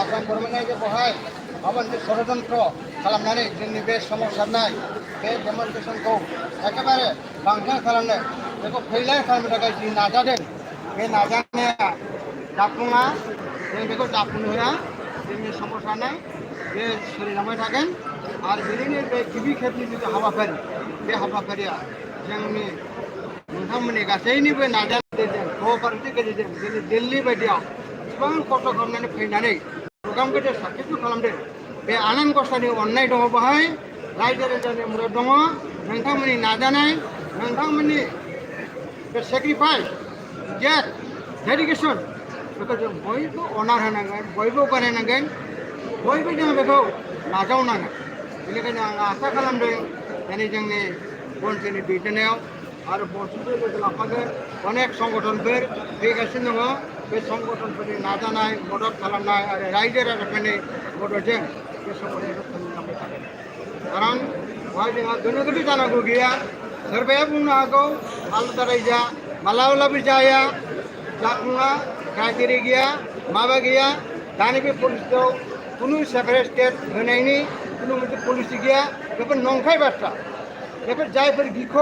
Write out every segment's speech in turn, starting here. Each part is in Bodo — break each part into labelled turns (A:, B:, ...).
A: आसाम गभर्नमेन्टआ बेवहाय माबा मोनसे षड़यन्त्र खालामनानै जोंनि बे सोमावसारनाय बे डेमनस्ट्रेसनखौ एखेबारे बांसिन खालामनो बेखौ फेलें खालामनो थाखाय जि नाजादों बे नाजानाया जाफुङा जों बेखौ जाफुंनो होआ जोंनि सोमावसारनाय बे सोलिलांबाय थागोन आरो बेनिनो बे गिबि खेबनि जिथु हाबाफारि बे हाबाफारिया जोंनि नोंथांमोननि गासैनिबो नाजानायनि गेजेरजों क'अपारेटनि गेजेरजों जोंनि दिल्ली बायदियाव गोबां खस्थ' खालामनानै फैनानै प्रग्राम गेदेर साक्सेसफुल खालामदों बे आनान गसाइनि अननाय दङ बेवहाय रायजो राजानि मदद दङ नोंथांमोननि नाजानाय नोंथांमोननि बे सेक्रिफाइस जेट डेडिकेसन बेखौ जों बयबो अनार होनांगोन बयबो बानायनांगोन बयबो जों बेखौ नाजावनांगोन बेनिखायनो आं आसा खालामदों दिनै जोंनि बनसिनि दैदेननायाव आरो बनसिखौ लोगो लाफागोन अनेक संगठनफोर फैगासिनो दङ बे संगठनफोरनि नाजानाय मदद खालामनाय आरो रायजो राजाफोरनि मददजों बे संगठनखौ सोलिलांबाय थागोन खारन बेवहाय जोंहा गोनो गोथो जानांगौ गैया सोरबाया बुंनो हागौ आलादा रायजोआ मालाब्लाबो जाया जाफुङा गागिरि गैया माबा गैया दानि बे पलिसियाव खुनु सेपारेट स्टेट होनायनि खुनु मोनसे पलिसि गैया बेफोर नंखाय बाथ्रा बेफोर जायफोर गिख'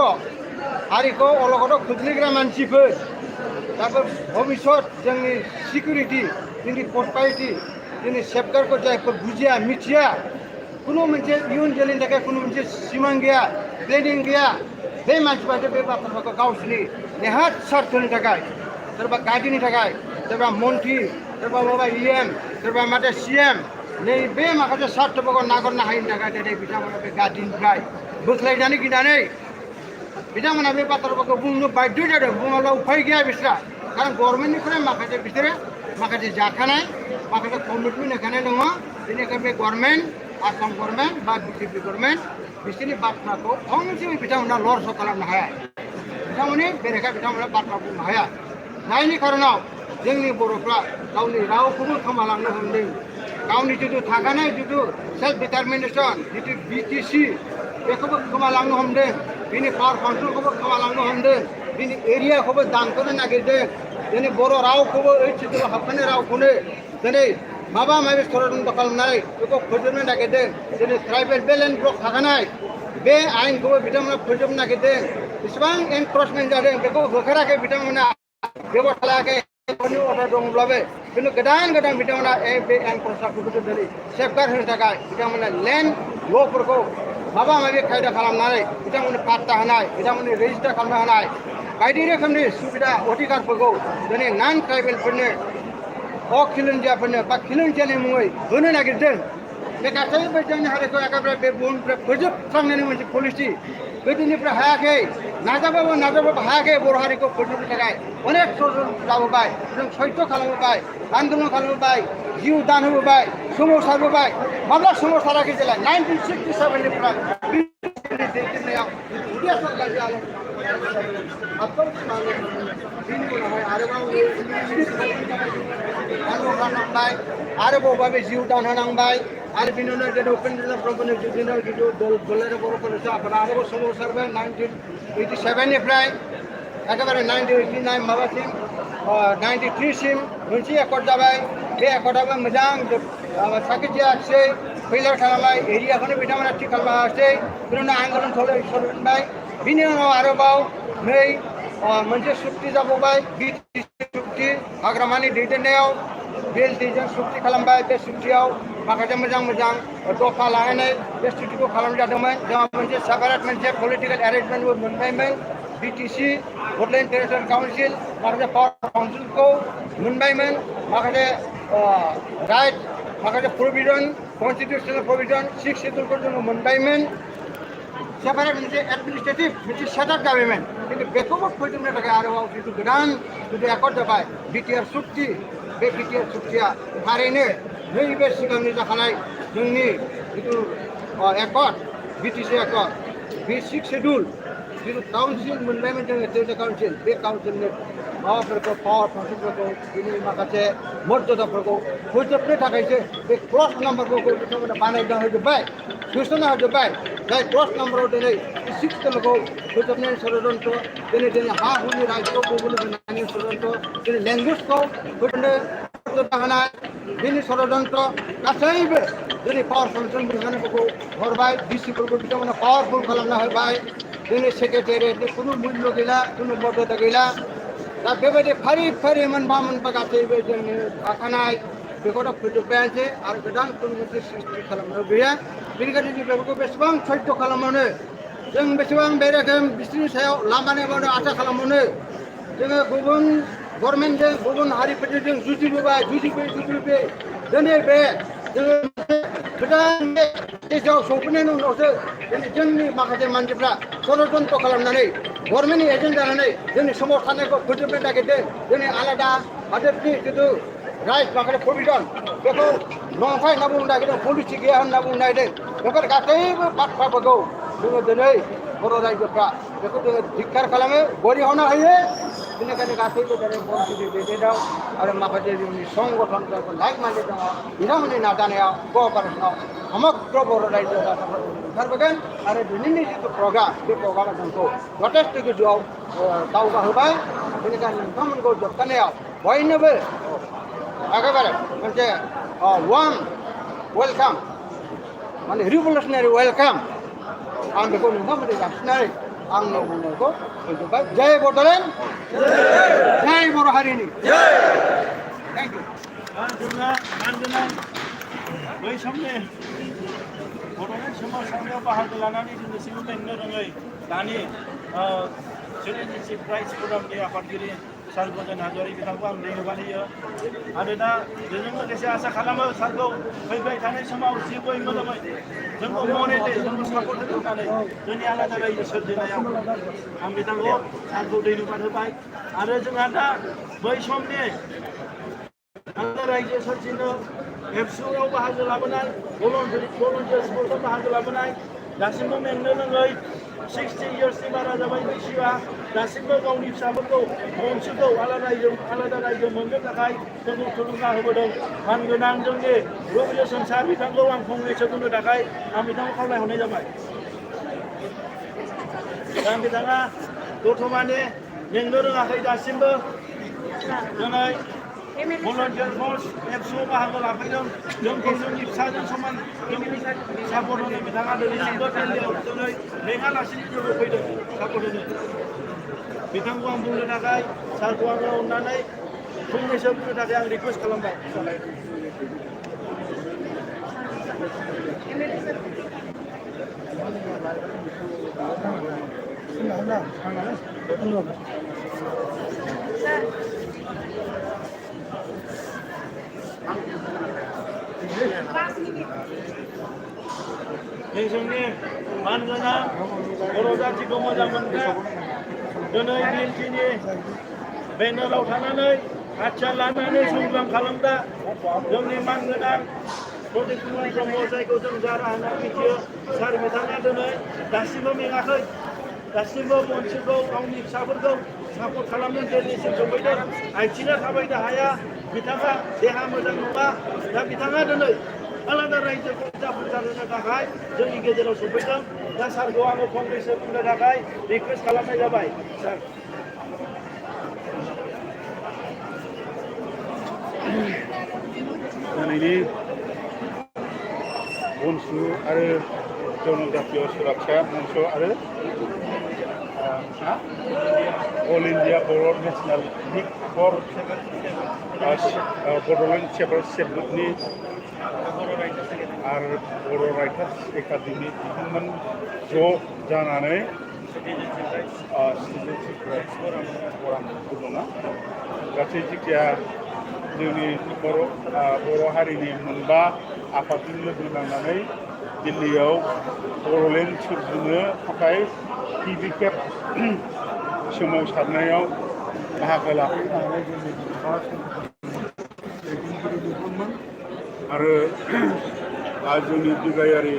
A: हारिखौ अलखदाव खोख्लैग्रा मानसिफोर जायफोर भबिष्यत जोंनि सिकिउरिटि जोंनि प्रसपारिटि जोंनि सेफगार्डखौ जायफोर बुजिया मिथिया खुनु मोनसे इयुन जोलैनि थाखाय खुनु मोनसे सिमां गैया प्लेनिं गैया बे मानसिफ्रासो बे बाथ्राफोरखौ गावसिनि नेहात स्वार्थनि थाखाय सोरबा गागिनि थाखाय सोरबा मन्त्रि सोरबा माबा इएम सोरबा माथो सिएम नैबे माखासे स्वार्थफोरखौ नागारनो हायिनि थाखाय दिनै बिथांमोना बे गादिनिफ्राय बोख्लायजानो गिनानै बिथांमोना बे बाथ्राफोरखौ बुंनो बाध्य जादों बुङाब्ला उफाय गैया बिस्रा कारण गभर्नमेन्टनिफ्राय माखासे बिसोरो माखासे जाखानाय माखासे कमिटमेन्ट होखानाय दङ बेनिखायनो बे गभर्नमेन्ट आसाम गभर्नमेन्ट बा बिजेपि गभर्नमेन्ट बिसोरनि बाथ्राखौ फंसेबो बिथांमोना लरस' खालामनो हाया बिथांमोननि बेरेखा बिथांमोना बाथ्रा बुंनो हाया जायनि खारनाव जोंनि बर'फ्रा गावनि रावखौबो खोमालांनो हमदों गावनि जिथु थाखानाय जिथु सेल्फ डिटारमिनेसन जिथु बिटिसि बेखौबो खोमालांनो हमदों बिनि पावार काउन्सिलखौबो खोमालांनो हमदों बिनि एरियाखौबो दानख'नो नागिरदों दिनै बर' रावखौबो ओइट सिडुलाव हाबफानाय रावखौनो दिनै माबा माबि षड़यन्त्र खालामनानै बेखौ फोजोबनो नागिरदों दिनै ट्राइबेल बेल एन्ड ब्लक थाखानाय बे आयेनखौबो बिथांमोना फोजोबनो नागिरदों बेसेबां एनक्रचमेन्ट जादों बेखौ होखाराखै बिथांमोना बेब'स्था लायाखै अर्डार दङब्लाबो खिन्थु गोदान गोदान बिथांमोना बे एनक्रचमेन्टफोरखौ दिनै सेफगार्ड होनो थाखाय बिथांमोना लेन्ड ल'फोरखौ माबा माबि खायदा खालामनानै बिथांमोननो पाट्टा होनाय बिथांमोननो रेजिस्टार खालामना होनाय बायदि रोखोमनि सुबिदा अधिकारफोरखौ दिनै नन ट्राइबेलफोरनो अखिलन्जियाफोरनो बा खिलन्जियानि मुङै होनो नागिरदों बे गासैबो जोंनि हारिखौ एकेबारे बे बुहुमनिफ्राय फोजोबस्रांनायनि मोनसे पलिसि गोदोनिफ्राय हायाखै नाजाबाबो हायाखै बर' हारिखौ फोजोबनो थाखाय अनेक षड़यन्त्र जाबोबाय जों सैत्य खालामबोबाय आन्दलन खालामबोबाय जिउ दान होबोबाय सोमावसारबोबाय माब्ला सोमावसाराखै जेला 1967निफ्राय दैदेननायाव उदिया सरकारनि आदब सिमांनि बिनि उनावहाय आरोबाव खालामनांबाय आरोबाव बे जिउ दान होनांबाय आरो बिनि उनाव जेरै उपेन्द्र ब्रह्मनि जुजिनायाव जिथु दुलाराय बर' फरायसा आफादा आरोबाव सोमावसारबाय 1987निफ्राय एकेबारे 1989 माबासिम 93सिम मोनसे एकर्ड जाबाय बे एकर्डआबो मोजां साक्सेस जायाखिसै फेलियर खालामबाय एरियाखौनो बिथांमोना थिग खालामनो हायासै बिनि उनाव आन्दलन सलिबाय बिनि उनाव आरोबाव नै मोनसे सुक्ति जाबावबाय बिटिसि सुक्ति हाग्रामानि दैदेननायाव बिएलटिजों सुक्ति खालामबाय बे सुक्तियाव माखासे मोजां मोजां दफा लानानै बे सुक्तिखौ खालामनाय जादोंमोन जोंहा मोनसे सेपारेट मोनसे पलिटिकेल एरेन्जमेन्टबो मोनबायमोन बिटिसि बड'लेण्ड टेरिटरियेल काउन्सिल माखासे पावार काउन्सिलखौ मोनबायमोन माखासे राइट माखासे प्रभिजन कनस्टिटिउसनेल प्रभिजन 6 सिडुलखौ जोङो मोनबायमोन सेपारेट मोनसे एडमिनिस्ट्रेटिभ मोनसे सेटआप जाबायमोन खिन्थु बेखौबो फोजोबनो थाखाय आरोबाव जिथु गोदान जिथु एकर्ड जाबाय बिटिआर सुक्ति बे बिटिआर सुक्तिया थारैनो नैबे सिगांनि जाखानाय जोंनि जिथु एकर्ड बिटिसि एकर्ड बे 6 सिडुल जिथु काउन्सिल मोनबायमोन जोङो टेरिटरियेल काउन्सिल बे काउन्सिलनि माबाफोरखौ पावार काउन्सिलफोरखौ बिनि माखासे मर्यादाफोरखौ फोजोबनो थाखायसो बे क्रस नाम्बारफोरखौ बिथांमोना बानायना होजोब्बाय सोसनना होजोब्बाय जाय क्रस नाम्बाराव दिनै 6 सिडुलखौ फोजोबनायनि षड़यन्त्र दिनै हा हुनि राइटखौ गुबुन होनायनि षड़यन्त्र दिनै लेंगुवेजखौ फोजोबनो होनाय बिनि षड्यन्त्र गासैबो दिनै पावार सल्युसन बिथांमोनखौ हरबाय डिसिफोरखौ बिथांमोना पावारफुल खालामना होबाय दिनै सेक्रेटारियेटनि खुनु मुल्य गैला खुनु मर्यादा गैला दा बेबायदि फारि फारि मोनफा मोनफा गासैबो जोंनि थाखानाय बेखौथ' फोजोब्बायानोसै आरो गोदान खुनु मोनसे सृष्टि खालामनो गैया बेनिखायनो जों बेफोरखौ बेसेबां सैत्य खालामबावनो जों बेसेबां बे रोखोम बिसोरनि सायाव लामानि बावनो आसा खालामबावनो जोङो गुबुन गभर्नमेन्टजों गुबुन हारिफोरजों जों जुजिबोबाय जुजिबोयै दिनै बे जोङो गोदान देशआव सफैनायनि उनावसो दिनै जोंनि माखासे मानसिफ्रा षड्यन्त्र खालामनानै गभर्नमेन्टनि एजेन्ट जानानै जोंनि समाज थानायखौ फोजोबनो नागिरदों दिनै आलादा हादोरनि जिथु राइट माखासे प्रभिजन बेखौ नंखाय होनना बुंनो नागिरदों पलिसि गैया होनना बुंनो नागिरदों बेफोर गासैबो बाथ्राफोरखौ जोङो दिनै बर' रायजोफ्रा बेखौ जोङो धिक्कार खालामो गरिहना होयो बेनिखायनो गासैबो दिनै बर'नि दैदेननायाव आरो माखासे जोंनि संगठन जायफोर लाइक माइन्डेड दङ बिथांमोननि नाजानायाव क'अपारेसनाव समग्र बर' रायजो राजाफोरा ओंखारबोगोन आरो दिनैनि जिथु प्रग्राम बे प्रग्रामा जोंखौ जथेस्थ' गोजौआव दावगाहोबाय बेनिखायनो नोंथांमोनखौ जोबथानायाव बयनोबो एखेबारे मोनसे वार्म वेलकाम माने रिभलिउसनारि वेलकाम आं बेखौ नोंथांमोननो जासिनानै आंनि बुंनायखौ फोजोबबाय जय बड'लेण्ड जय बर' हारिनि थेंक इउ
B: बै समनि बड'लेण्ड सोमावसारनायाव बाहागो लानानै दिनैसिम बेंनो रोङै दानि सिटिजेनशिप राइट्स प्रग्रामनि आफादगिरि सार गजेन हाज'वारि बिथांखौ आं धन्यबाद होयो आरो दा बेजों लोगोसे आसा खालामो सारखौ फैबाय थानाय समाव जिबोयै मोदोमै जोंखौ मरेलि जोंखौ सापर्ट होनो होननानै जोंनि आलादा रायजो सोरजिनायाव आं बिथांखौ सारखौ धन्यबाद होबाय आरो जोंहा दा बै समनि आलादा रायजो सोरजिनो एबसुआव बाहागो लाबोनाय भलन्टियार्सफोरखौ बाहागो लाबोनाय दासिमबो मेंनो रोङै 60 इयार्सनि बारा जाबाय बैसोआ दासिमबो गावनि फिसाफोरखौ गंसेखौ आलादा रायजो मोननो थाखाय जोंखौ थुलुंगा होबोदों मानगोनां जोंनि रिभलिउसन सार बिथांखौ आं फंनैसो बुंनो थाखाय आं बिथांखौ खावलायहरनाय जाबाय दा बिथाङा दतमानि मेंनो रोङाखै दासिमबो दिनै भलन्टियार फर्स एबसुआव बाहागो लाफैदों जोंखौ जोंनि फिसाजों समान सापर्ट होनो बिथाङा दिनैसिमबो दिनै मेङालासिनो जोंखौ फैदों सापर्ट होनो बिथांखौ आं बुंनो थाखाय सारखौ आङो अननानै फंनैसो बुंनो थाखाय आं रिकुवेस्ट खालामबाय जोंनि मानगोनां बर' जाथिखौ मोजां मोनग्रा दिनै बिएनपिनि बेनाराव थानानै आथिया लानानै संग्राम खालामग्रा जोंनि मानगोनां प्रदीप कुमार ब्रह्म जायखौ जों जारा होनना मिथियो सार बिथाङा दिनै दासिमबो मेङाखै दासिमबो मनसेखौ गावनि फिसाफोरखौ सापर्ट खालामनो दिल्लीसिम सफैदों आथिङा थाबायनो हाया बिथाङा देहा मोजां नङा दा बिथाङा दिनै आलादा रायजोखौ जाफुंसार होनो थाखाय जोंनि गेजेराव सफैदों दा सारखौ आङो फंनैसो बुंनो थाखाय रिकुवेस्ट खालामनाय जाबाय सार
C: दिनैनि बनसु आरो जनजातीय सुरक्षा मंच आरो all India Bodo' national league for Bodoland separate ग्रुपनि आरो बर' राइटार्स एकाडेमि बिथांमोन ज' जानानै सिटिजेनशिप राइट्स फरामखौ दङ गासै जिखिया जोंनि बर' हारिनि मोनबा आफादजों लोगो नांनानै दिल्लीयाव बड'लेण्ड सोरजिनो थाखाय गिबि खेब सोमावसारनायाव बाहागो लाफैनो हानाय जोंनि दैदेनगिरि बिथांमोन आरो जोंनि बिबायारि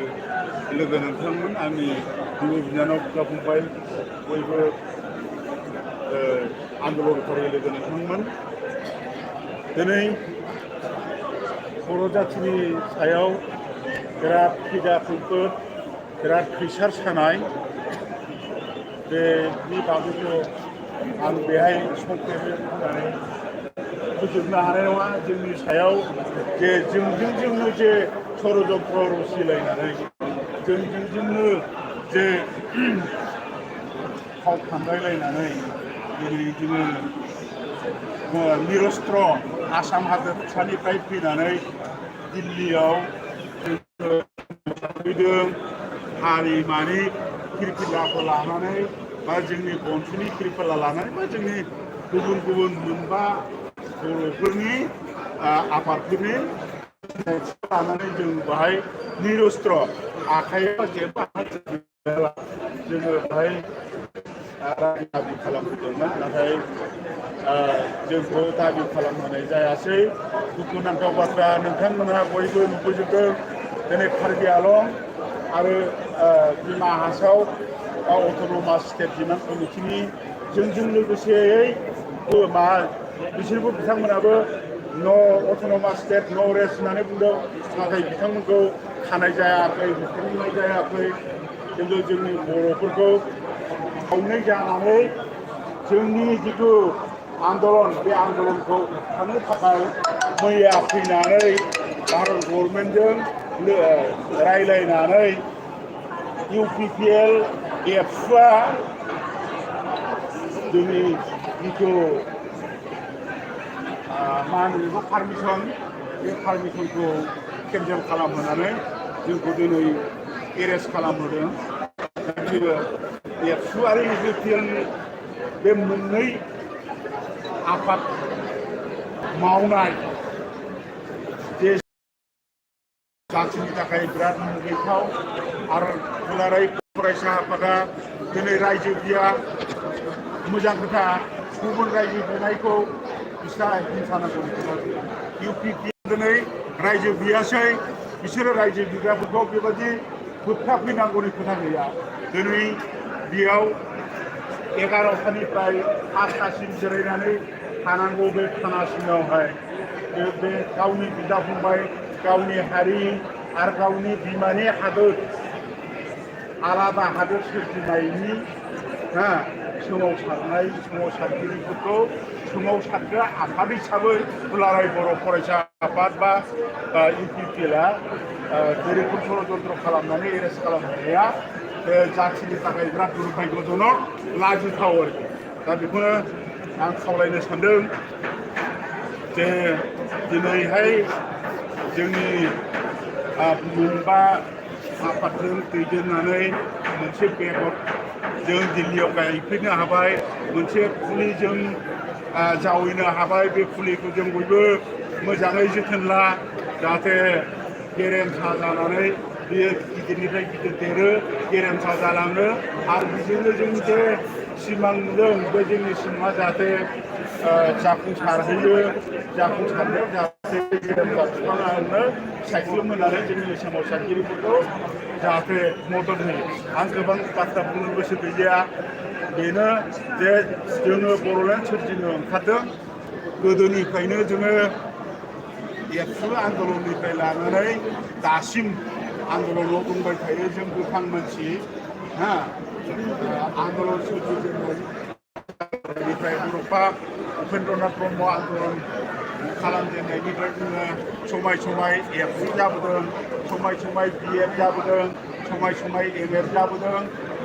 C: लोगो नोंथांमोन आंनि बिब' बिनानाव बिदा फंबाय बयबो आन्दलनकारि लोगो नोंथांमोन दिनै बर' जाथिनि सायाव बिराद फैदा खैफोद बिराद खैसार सानाय बेनि बागैबो आं बेहाय संक्षेपै बुंनानै फोजोबनो हानाय नङा जोंनि सायाव जे जोंनो जे षড়यन्त्र रसिलायनानै जोंनो जे फाव फान्दायलायनानै दिनै जोङो निरस्त्र आसाम हादोरसानिफ्राय फैनानै दिल्लीयाव फैदों हारिमानि फिरफिलाखौ लानानै बा जोंनि बंस'नि फिरफिला लानानै बा जोंनि गुबुन गुबुन मोनबा बर'फोरनि आफादफोरनि लानानै जों बाहाय निरस्त्र आखाइयाव जेबो जोङो बाहाय दाबि खालामदोंमोन नाथाय जोंखौ दाबि खालामहोनाय जायासै दुखुनांथाव बाथ्रा नोंथांमोनहा बयबो नुबोजोबदों दिनै कार्बि आलं आरो Dima Hasao autonomous state demand कमिटिनि जोंजों लोगोसेयै बिसोरबो बिथांमोनाबो न' अट'नमास स्टेट न' रेस्ट होननानै बुंदों नाथाय बिथांमोनखौ खानाय जायाखै होबथानाय जायाखै खिन्थु जोंनि बर'फोरखौ खावनै जानानै जोंनि जिथु आन्दलन बे आन्दलनखौ होबथानो थाखाय मैया फैनानै भारत गभर्नमेन्टजों रायलायनानै UPPL एबसुआ जोंनि जिथु मा होनो बेखौ पारमिसन बे पारमिसनखौ केन्सेल खालामहोनानै जोंखौ दिनै एरेस्ट खालामहोदों एबसु आरो UPPL बे मोननै आफाद मावनाय जे जाथिनि थाखाय बिराद मुगैथाव आरो दुलाराय फरायसा आफादा दिनै रायजो बिया मोजां खोथा गुबुन रायजो बिनायखौ बिस्रा हिंसा नांगौनि खोथा UPPL दिनै रायजो बियासै बिसोरो रायजो बिग्राफोरखौ बेबायदि होबथाफैनांगौनि खोथा गैया दिनै बेयाव 11थानिफ्राय 5थासिम जिरायनानै थानांगौ बे थाना सिङावहाय बे गावनि बिदा फंबाय गावनि हारि आरो गावनि बिमानि हादोर आलादा हादोर सोरजिनायनि सोमावसारगिरिफोरखौ सोमावसारग्रा आफाद हिसाबै दुलाराय बर' फरायसा आफाद बा UPPLआ जेरोखोम षड़यन्त्र खालामनानै एरेस्ट खालामनाया जाथिनि थाखाय बिराद दुर्भाग्यजनक लाजिथाव आरोखि दा बेखौनो आं खावलायनो सानदों जे दिनैहाय जोंनि मोनबा आफादजों दैदेननानै मोनसे बेगर जों दिल्लीयाव गायफैनो हाबाय मोनसे फुलिजों जावैनो हाबाय बे फुलिखौ जों बयबो मोजाङै जोथोन ला जाहाथे गेरेमसा जानानै बेयो गिदिरनिफ्राय गिदिर देरो गेरेमसा जालाङो आरो बेजोंनो जों जे सिमां नुदों बे जोंनि सिमाङा जाहाथे जाफुंसारहैयो जाफुंसारनायाव जाहाथे गेरेमसा बिफाङानो सायख्लुम होनानै जोंनि सोमावसारगिरिफोरखौ जाहाथे मदद होयो आं गोबां बाथ्रा बुंनो गोसो गैलिया बेनो जे जोङो बर'लेण्ड सोरजिनो ओंखारदों गोदोनिफ्रायनो जोङो एबसु आन्दलननिफ्राय लानानै दासिम आन्दलनाव दंबाय थायो जों गोथां मानसि आन्दलन सोरजिजेननायनिफ्राय बर'फा उपेन्द्रनाथ ब्रह्म आन्दलन खालामजेननायनिफ्राय जोङो समाय एबसु जाबोदों समाय BF जाबोदों समाय MF जाबोदों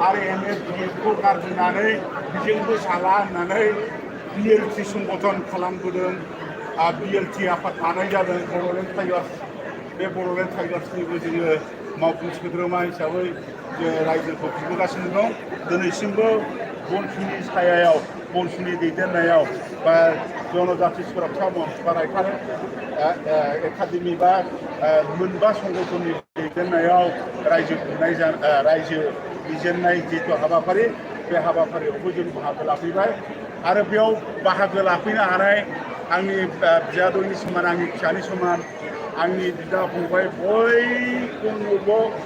C: आरो MF BFखौ गारबोनानै बिजोंबो साला होननानै BLT संगठन खालामबोदों BLT आफाद थानाय जादों बर'लेण्ड टाइगार्स बे बर'लेण्ड टाइगार्सनिबो जोङो मावफुं सोद्रोमा हिसाबै जों रायजोखौ खुंबोगासिनो दं दिनैसिमबो बंस'नि सायायाव बंस'नि दैदेननायाव बा जनजाति सुरक्षा मन्च बा रायथार एकाडेमि बा मोनबा संगठननि दैदेननायाव रायजो बिजेननाय जिथु हाबाफारि बे हाबाफारियावबो जों बाहागो लाफैबाय आरो बेयाव बाहागो लाफैनो हानाय आंनि बियादैनि समान आंनि फिसानि समान आंनि बिदा फंबाय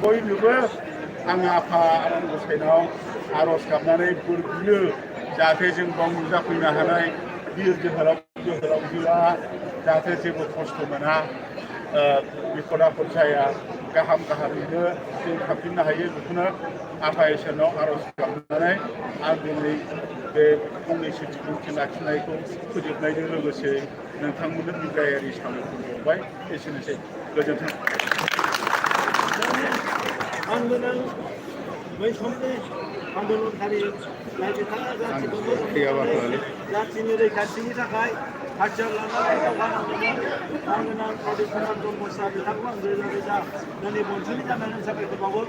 C: बयनोबो आङो आफा आनान गसाइनाव आर'ज गाबनानै बोर बियो जाहाथे जों बाव नुजाफैनो हानाय बिर जोहोलावजोआ जाहाथे जेबो खस्थ' मोना बिपद आफद जाया गाहामैनो जों थांफिननो हायो बेखौनो आफा इसोरनाव आर'ज गाबनानै आं दिनै बे फंनैसो बिबुंथि लाखिनायखौ फोजोबनायजों लोगोसे नोंथांमोननो बिदायारि साबायखर बावबाय एसेनोसै गोजोन्थों
B: आं गोनां बै समनि आन्दलनकारि बिथाङा जाथिनि रैखाथिनि थाखाय हाथियार लानानै दावहा नांदोंमोन आं गोनां प्रदीप कुमार ब्रह्मसा बिथांखौ आं रोजा रोजा दिनै बनसुलि जानानै साबायखर बावो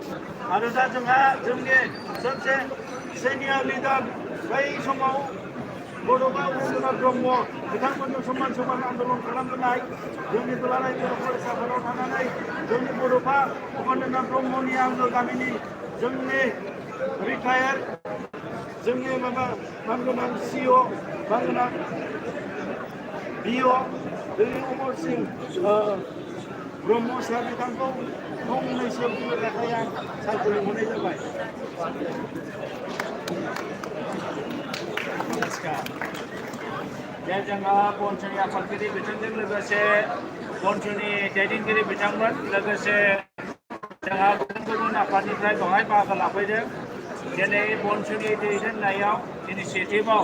B: आरो दा जोंहा जोंनि सबसे सिनियर लिडार बै समाव बड'फा उपेन्द्रनाथ ब्रह्म बिथांमोनजों समान समान आन्दलन खालामबोनाय जोंनि दुलाराय बर' फरायसाफोराव थानानै जोंनि बड'फा उपेन्द्रनाथ ब्रह्मनि आंगो गामिनि जोंनि रिटायार जोंनि मानगोनां सिअ मानगोनां बिअ जोंनि अमर सिं ब्रह्म सार बिथांखौ फंनैसो बुंनो थाखाय आं सारखौ लिंहरनाय जाबाय नमस्कार दे जोंहा बनसुनि आफादगिरि बिथांजों लोगोसे बनसुनि दैदेनगिरि बिथांमोन लोगोसे जोंहा गुबुन गुबुन आफादनिफ्राय बेवहाय बाहागो लाफैदों दिनै बनसुनि दैदेननायाव इनिसियेटिभआव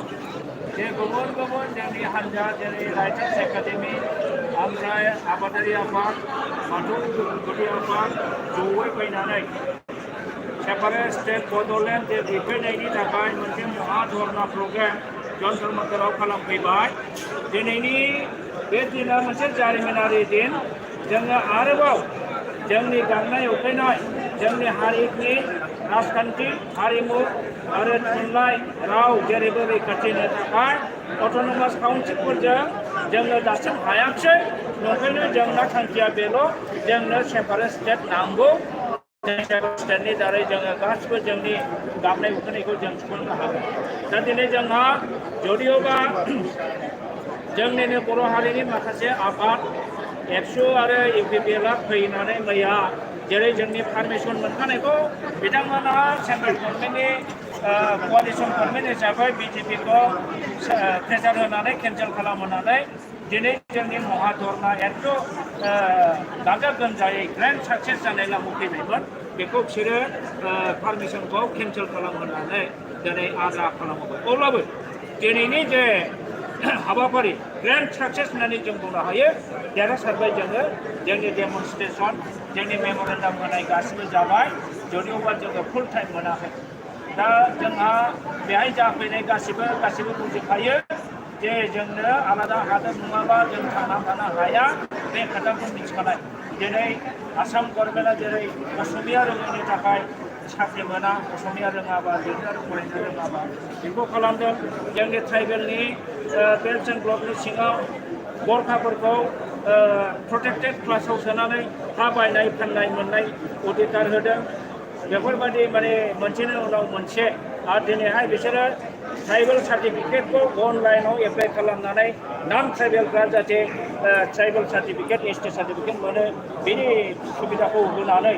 B: जे गुबुन गुबुन जोंनि हान्जा जेरै राइटार्स एकाडेमि ओमफ्राय आबादारि आफाद बाथौ गुदि आफाद जयै फैनानै सेपारेट स्टेट बड'लेण्ड जे दिफैनायनि थाखाय मोनसे महाधर्ना प्रग्राम जन्तर मन्तराव खालामफैबाय दिनैनि बे दिना मोनसे जारिमिनारि दिन जोङो आरोबाव जोंनि गांनाय उखैनाय जोंनि हारिनि राजखान्थि हारिमु आरो थुनलाइ राव जेरैबो रैखाथिनि थाखाय अट'नमास काउन्सिलफोरजों जोङो दासिम हायाखिसै नंखायनो जोंना थांखिया बेल' जोंनो सेपारेट स्टेट नांगौ सेपारेट स्टेटनि दारै जोङो गासिबो जोंनि गांनाय उखैनायखौ जों सुफुंनो हागोन दा दिनै जोंहा जदिअबा जोंनिनो बर' हारिनि माखासे आफाद एबसु आरो इउपिपिएलआ फैनानै मैया जेरै जोंनि पारमिसन मोनखानायखौ बिथांमोना सेन्ट्रेल गभर्नमेन्टनि क'आलिसन गभर्नमेन्ट हिसाबै बिजेपिखौ प्रेसार होनानै केन्सेल खालामहोनानै दिनै जोंनि महाधर्ना एकदम गाजा गोमजायै ग्रेन्ड साक्सेस जानाय लामायाव फैबायमोन बेखौ बिसोरो पारमिसनखौ केन्सेल खालामहोनानै दिनै आद्रा खालामहोबाय अब्लाबो दिनैनि जे हाबाफारि ग्रेन्ड साक्सेस होननानै जों बुंनो हायो देरहासारबाय जोङो जोंनि डेमनस्ट्रेसन जोंनि मेम'रेन्डाम होनाय गासिबो जाबाय जदिअबा जोङो फुल टाइम मोनाखै दा जोंहा बेहाय जाफैनाय गासिबो बुजिखायो जे जोंनो आलादा हादोर नङाबा जों थांना थानो हाया बे खोथाखौ मिथिखानाय दिनै आसाम गभर्नमेन्टआ जेरै असमिया रोङैनि थाखाय साख्रि मोना असमिया रोङाबा लिरनो आरो फरायनो रोङाबा बेखौ खालामदों जोंनि ट्राइबेलनि बेल्ट एन्ड ब्लकनि सिङाव गरखाफोरखौ प्रटेक्टेड क्लासाव सोनानै हा बायनाय फाननाय मोननाय अधिकार होदों बेफोरबायदि माने मोनसेनि उनाव मोनसे आरो दिनैहाय बिसोरो ट्राइबेल सार्टिफिकेटखौ अनलाइनाव एप्लाइ खालामनानै नन ट्राइबेलफ्रा जाहाथे ट्राइबेल सार्टिफिकेट एसटि सार्टिफिकेट मोनो बेनि सुबिदाखौ होनानै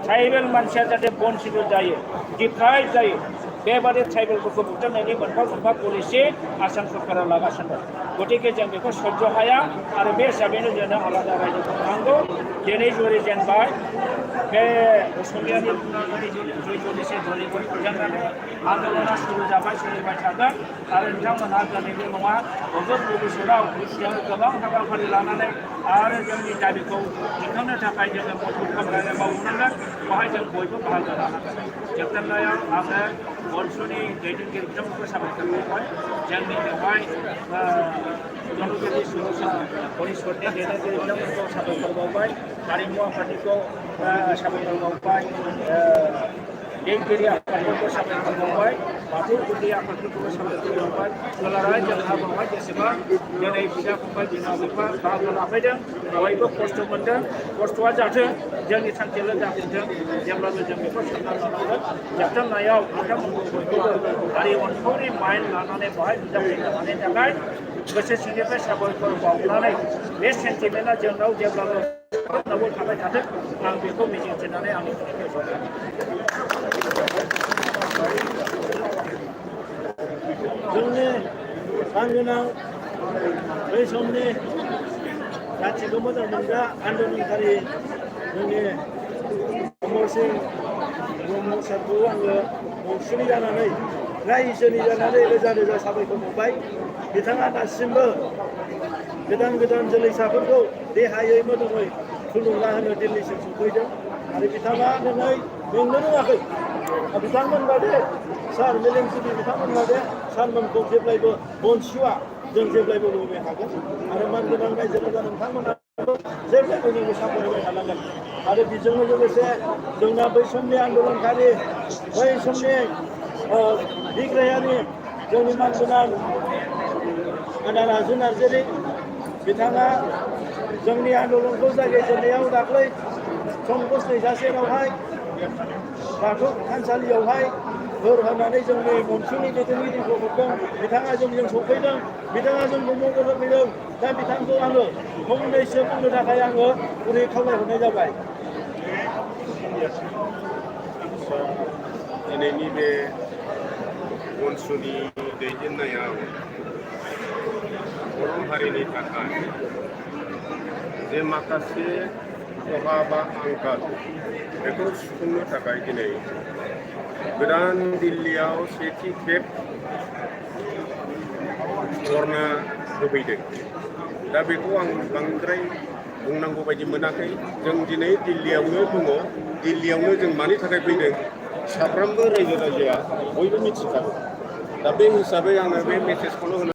B: ट्राइबेल मानसिया जाहाथे बनसिबो जायो डिप्राइभ जायो बेबादि ट्राइबेलफोरखौ बुथारनायनि मोनफा पलिसि आसाम सरकारा लागासिनो दं गतिके जों बेखौ सह्य हाया आरो बे हिसाबैनो जोंनो आलादा रायजोखौ नांगौ दिनै जुरिजेनबाय बे असमियानि जुलिसे जुलिखौ फोजोबनानै आन्दलना सुरु जाबाय सोलिबाय थागोन आरो बिथांमोनहा दिनैल' नङा फैगोन भबिष्यताव जों गोबां हाबाफारि लानानै आरो जोंनि दाबिखौ दिखांनो थाखाय जोङो मदद खालामनानै मावनांगोन बेवहाय जों बयबो बाहागो लानांगोन जोबथारनायाव आङो बनसुनि दैदेनगिरि बिथांमोनखौ साबायखर बावबाय जोंनि बेवहाय जनगिरि परिषदनि दैदेनगिरि बिथांमोनखौ साबायखर बावबाय हारिमु आफादनिखौ साबायखर बावबाय देंखोगिरि आफादफोरखौ साबायखर बावबाय बाथौ गुदि आफादफोरखौबो साबायखर बावबाय दुलाराय जोंहा बावहाय जेसेबां दिनै बिदा फंबाय बिमा बिफा बाहागो लाफैदों बयबो खस्थ' मोनदों खस्थ'आ जाथों जोंनि थांखियाल' जाफुंथों जेब्लाबो जों बेखौ सानना लानांगोन जोबथारनायाव बिथांमोनखौ बयखौबो हारि अनफावरि माइन लानानै बेवहाय नुजाफैनो हानायनि थाखाय गोसो सिंनिफ्राय साबायखर बावनानै बे सेन्टिमेन्टआ जोंनाव जेब्लाबो थाबाय थाथों आं बेखौ मिजिंथिनानै आंनि बुंनायखौ जोंनि आंगोनां बै समनि जाथिखौ मोजां मोनग्रा आन्दलनकारि जोंनि अमर सिं ब्रह्म सारखौ आङो बनसुलि जानानै रायजोनि जानानै रोजा रोजा साबायखर बावबाय बिथाङा दासिमबो गोदान जोलैसाफोरखौ देहायै मोदोमै थुलुंगा होनो दिल्लीसिम सफैदों आरो बिथाङा दिनै मेंनो रोङाखै बिथांमोन बादि सार मेलेमजिबि बिथांमोन बादि सारमोनखौ जेब्लायबो बनसुवा जों जेब्लायबो लुबैनो हागोन आरो मानगोनां रायजो राजा नोंथांमोना जेब्लायबो जोंखौ सापर्ट होबाय थानांगोन आरो बेजोंनो लोगोसे जोंना बै समनि आन्दलनकारि बै समनि बिग्रायारि जोंनि मानगोनां आदा राजु नार्जारि बिथाङा जोंनि आन्दलनखौ जागायजेननायाव दाख्लै संकस दैसा सेरावहाय बाथौ थानसालियावहाय बोर होनानै जोंनि मनसुनि दैदेनगिरिखौ हरदों बिथाङा जोंजों सफैदों बिथाङा जोंखौ मदद होफैदों दा बिथांखौ आङो फंनैसो बुंनो थाखाय आङो गुरै खावलायहरनाय जाबाय
D: दिनैनि बे मनसुनि दैदेननायाव बर' हारिनि थाखाय जे माखासे खहा बा आंखाल बेखौ सुफुंनो थाखाय दिनै गोदान दिल्लीयाव सेथि खेब धर्ना होफैदों दा बेखौ आं बांद्राय बुंनांगौ बायदि मोनाखै जों दिनै दिल्लीयावनो दङ दिल्लीयावनो जों मानि थाखाय फैदों साफ्रोमबो रायजो राजाया बयबो मिथिखागौ दा बे हिसाबै आङो बे मेसेजखौनो होनो